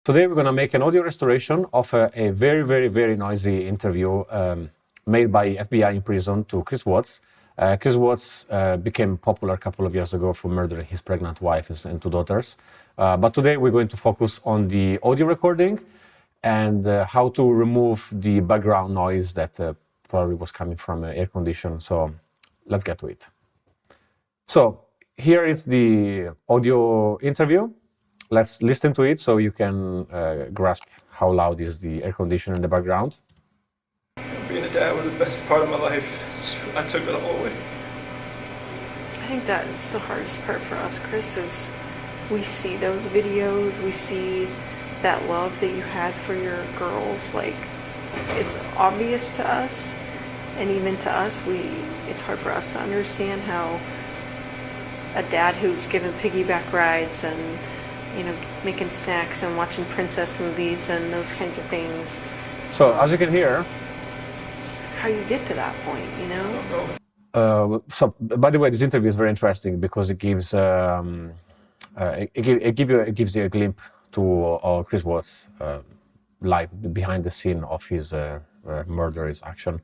Today we're going to make an audio restoration of a very, very, very noisy interview made by FBI in prison to Chris Watts. Chris Watts became popular a couple of years ago for murdering his pregnant wife and two daughters. But today we're going to focus on the audio recording and how to remove the background noise that probably was coming from an air condition. So let's get to it. So here is the audio interview. Let's listen to it so you can grasp how loud is the air conditioner in the background. Being a dad was the best part of my life. I took it all away. I think that's the hardest part for us, Chris, is we see those videos, we see that love that you had for your girls. Like, it's obvious to us, and even to us, it's hard for us to understand how a dad who's given piggyback rides and making snacks and watching princess movies and those kinds of things. So as you can hear, how you get to that point, So by the way, this interview is very interesting because it gives it gives you a glimpse to Chris Watts' life behind the scene of his murderous action,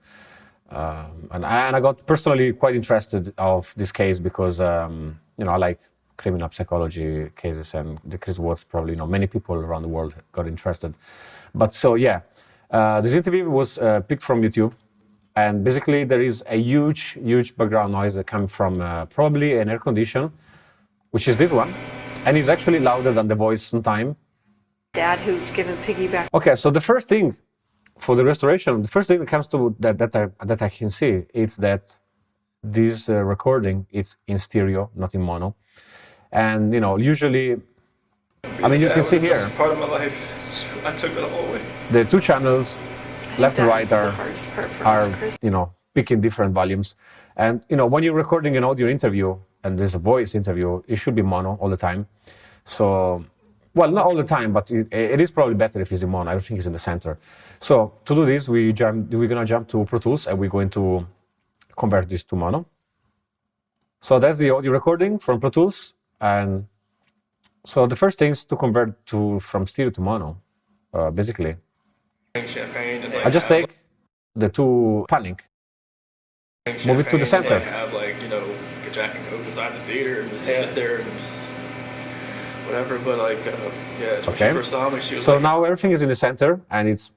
and I got personally quite interested of this case because I like criminal psychology cases, and the Chris Watts probably many people around the world got interested. But so yeah, this interview was picked from YouTube, and basically there is a huge background noise that comes from probably an air condition, which is this one, and it's actually louder than the voice sometimes. Dad who's given piggyback. Okay, so the first thing for the restoration, the first thing that comes to that I can see is that this recording is in stereo, not in mono. And usually, you can see here, part of my life. I took it all away. The two channels, left and right, are picking different volumes. And when you're recording an audio interview and there's a voice interview, it should be mono all the time. So, well, not all the time, but it is probably better if it's in mono. I don't think it's in the center. So to do this, we're gonna jump to Pro Tools and we're going to convert this to mono. So that's the audio recording from Pro Tools. And so the first thing is to convert from stereo to mono, basically. Champagne and, I just take the two panning, move it to the center. Have get Jack and Coke inside the theater and just sit there and just whatever. But especially for some, so now everything is in the center and it's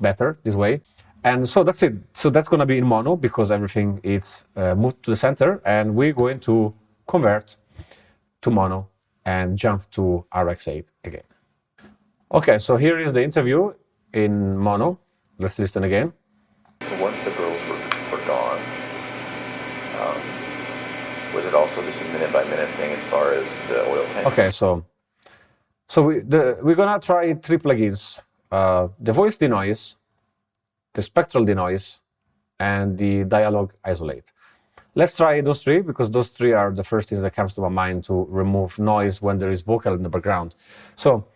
better this way. And so that's it. So that's going to be in mono because everything is moved to the center, and we're going to convert to mono and jump to RX8 again. Okay, so here is the interview in mono. Let's listen again. So once the girls were gone, was it also just a minute-by-minute thing as far as the oil tanks? Okay, so we're gonna try 3 plugins: the voice denoise, the spectral denoise, and the dialogue isolate. Let's try those 3 because those 3 are the first things that comes to my mind to remove noise when there is vocal in the background. So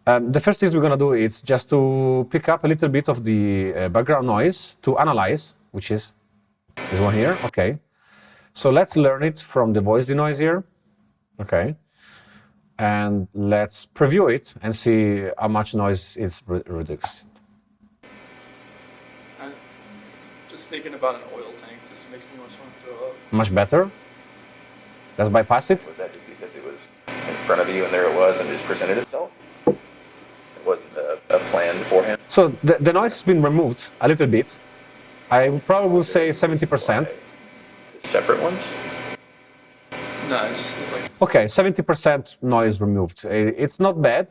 the first thing we're going to do is just to pick up a little bit of the background noise to analyze, which is this one here. Okay, so let's learn it from the voice denoise here. Okay, and let's preview it and see how much noise is reduced. Just thinking about an oil tank just makes me want to throw up. Much better. Let's bypass it. Was that just because it was in front of you and there it was and just presented itself? It wasn't a plan beforehand? So the noise has been removed a little bit. I would probably say 70%. Separate ones? No, it's like... Okay, 70% noise removed. It's not bad,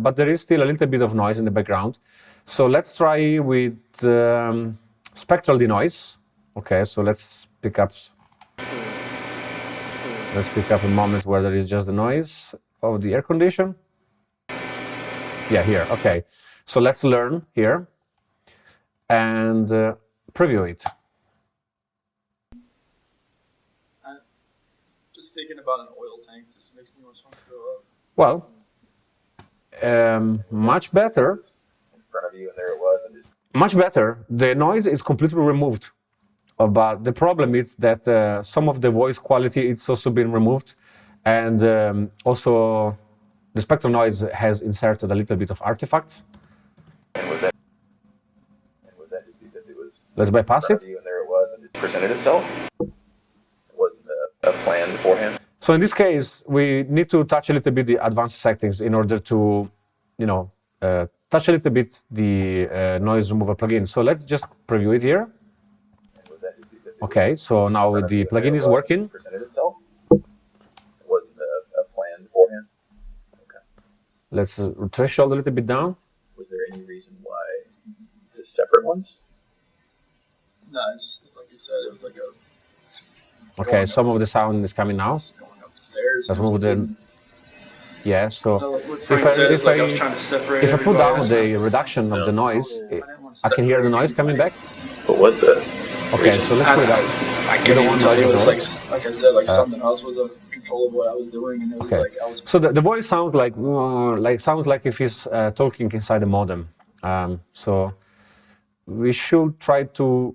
but there is still a little bit of noise in the background. So let's try with Spectral De-noise. Okay, so let's pick up a moment where there is just the noise of the air condition. Yeah, here. Okay, so let's learn here and preview it. Just thinking about an oil tank just makes me want to throw up. Well, much better. In front of you and there it was and just... Much better. The noise is completely removed. But the problem is that some of the voice quality it's also been removed, and also the spectral noise has inserted a little bit of artifacts. And was that just because it was Let's bypass it. and there it was, and it presented itself? It wasn't a plan beforehand. So in this case, we need to touch a little bit the advanced settings in order to, touch a little bit the noise removal plugin. So let's just preview it here. And was that just because Okay, so now the plugin is working. It presented itself? It wasn't a plan beforehand. Okay. Let's threshold a little bit down. Was there any reason why the separate ones? No, it's like you said, it was like a. Okay, some of the sound is coming now. Going up the stairs. Let's move the. Yeah, so What Frank said is like I was trying to separate if I put everybody. down the reduction of the noise, I can hear the noise coming back. What was the? Okay, so let's put it up. I We can't don't even want tell you. It noise was at like I said, like something else was in control of what I was doing, and it was Okay. like I was. So the voice sounds like if he's talking inside the modem. So we should try to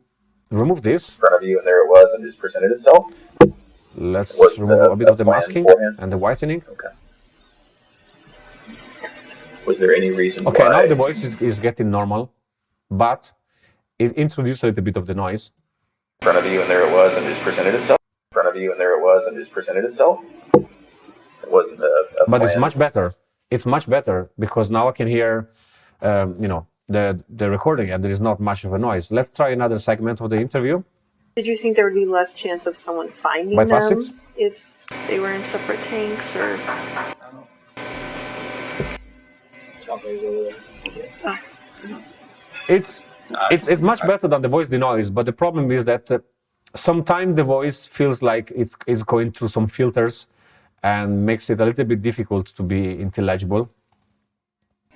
remove this. In front of you, and there it was, and just presented itself. Let's Was remove the- a bit of the the plan masking beforehand? and the whitening. Okay. Was there any reason Okay, why? now the voice is getting normal, but it introduced a little bit of the noise. In front of you, and there it was, and just presented itself. In front of you, and there it was, and just presented itself. It wasn't a But it's plan. much better. It's much better because now I can hear, the recording, and there is not much of a noise. Let's try another segment of the interview. Did you think there would be less chance of someone finding Bypass them it? if they were in separate tanks, or? Sounds like It's much better than the voice denoise, but the problem is that sometimes the voice feels like it's going through some filters and makes it a little bit difficult to be intelligible.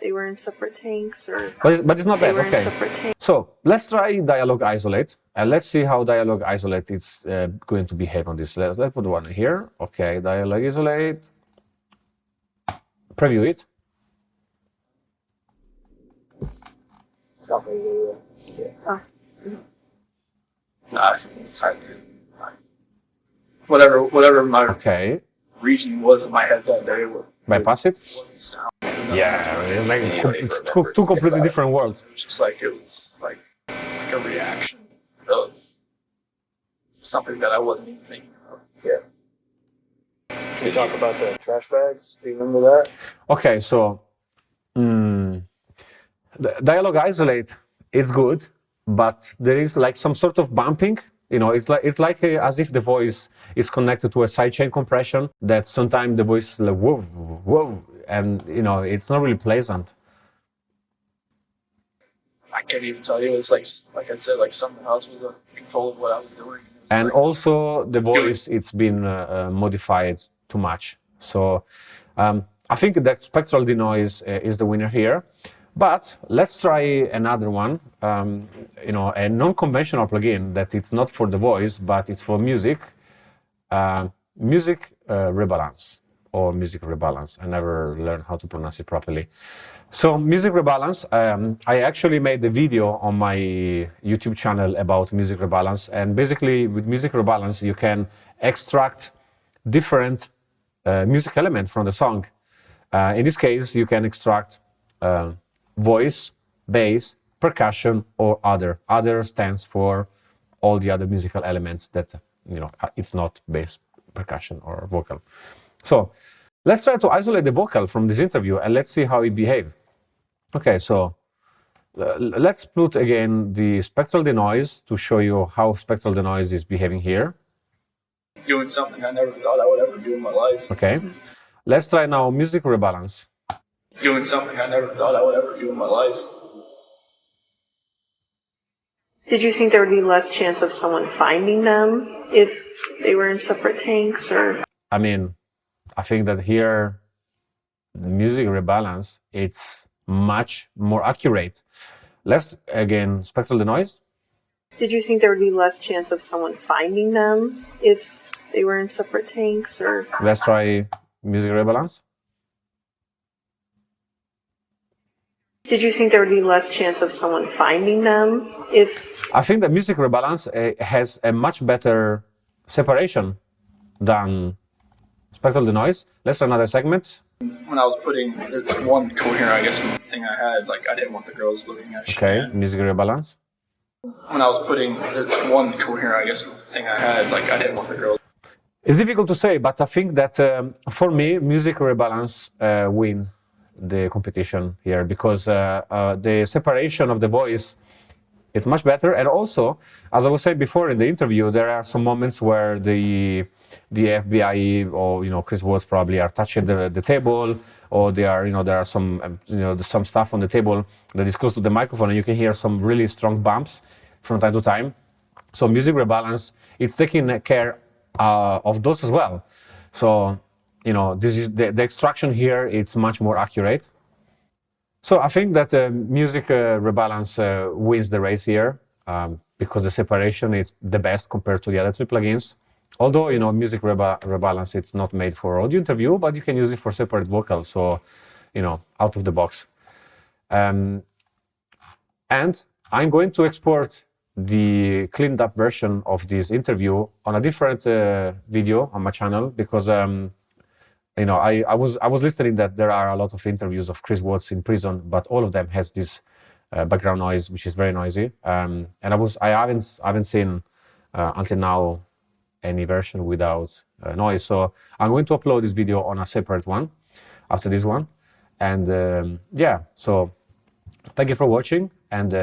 They were in separate tanks, or But it's not they bad. were in Okay. separate tanks. So let's try dialogue isolate, and let's see how dialogue isolate is going to behave on this. Let's put one here. Okay, dialogue isolate. Preview it. Sounds like Oh. Nah, it's hard. Whatever my Okay, reason was in my head that day bypass it. wasn't sound. Yeah, it's like Anyway, it's remember, two completely different worlds. It was just like it was like a reaction of something that I wasn't even thinking of. Yeah. Can you talk about the trash bags? Do you remember that? Okay, so the dialogue isolate is good, but there is like some sort of bumping. It's like as if the voice is connected to a sidechain compression. That sometimes the voice is like whoa, whoa, and it's not really pleasant. I can't even tell you. It's like I said, like something else was in control of what I was doing. It was And like, also the voice, it's been modified too much. So I think that Spectral De-noise is the winner here. But let's try another one, a non-conventional plugin that it's not for the voice, but it's for music, music rebalance or music rebalance. I never learned how to pronounce it properly. So music rebalance, I actually made a video on my YouTube channel about music rebalance. And basically with music rebalance, you can extract different music elements from the song. In this case, you can extract voice, bass, percussion, or other. Other stands for all the other musical elements that, it's not bass, percussion, or vocal. So let's try to isolate the vocal from this interview and let's see how it behaves. Okay, so let's put again the Spectral De-noise to show you how Spectral De-noise is behaving here. doing something I never thought I would ever do in my life. Okay, let's try now music rebalance. Doing something I never thought I would ever do in my life. Did you think there would be less chance of someone finding them if they were in separate tanks, or? I mean, I think that here, the music rebalance, it's much more accurate. Let's, again, Spectral De-noise. Did you think there would be less chance of someone finding them if they were in separate tanks, or? Let's try music rebalance. Did you think there would be less chance of someone finding them if? I think that music rebalance has a much better separation than Spectral De-noise. Let's try another segment. When I was putting it's one coherent, I guess, thing I had, like I didn't want the girls looking at shit. Okay, music rebalance. When I was putting it's one coherent, I guess, thing I had, like I didn't want the girls. It's difficult to say, but I think that for me, music rebalance win the competition here because the separation of the voice is much better, and also, as I was saying before in the interview, there are some moments where the FBI or Chris Watts probably are touching the table, or they are there are some some stuff on the table that is close to the microphone, and you can hear some really strong bumps from time to time. So music rebalance, it's taking care of those as well. So this is the extraction here. It's much more accurate. So I think that music rebalance wins the race here because the separation is the best compared to the other three plugins. Although music rebalance, it's not made for audio interview, but you can use it for separate vocals. So out of the box. And I'm going to export the cleaned up version of this interview on a different video on my channel because I was listening that there are a lot of interviews of Chris Watts in prison, but all of them has this background noise which is very noisy. And I haven't seen until now any version without noise. So I'm going to upload this video on a separate one after this one. And yeah, so thank you for watching, and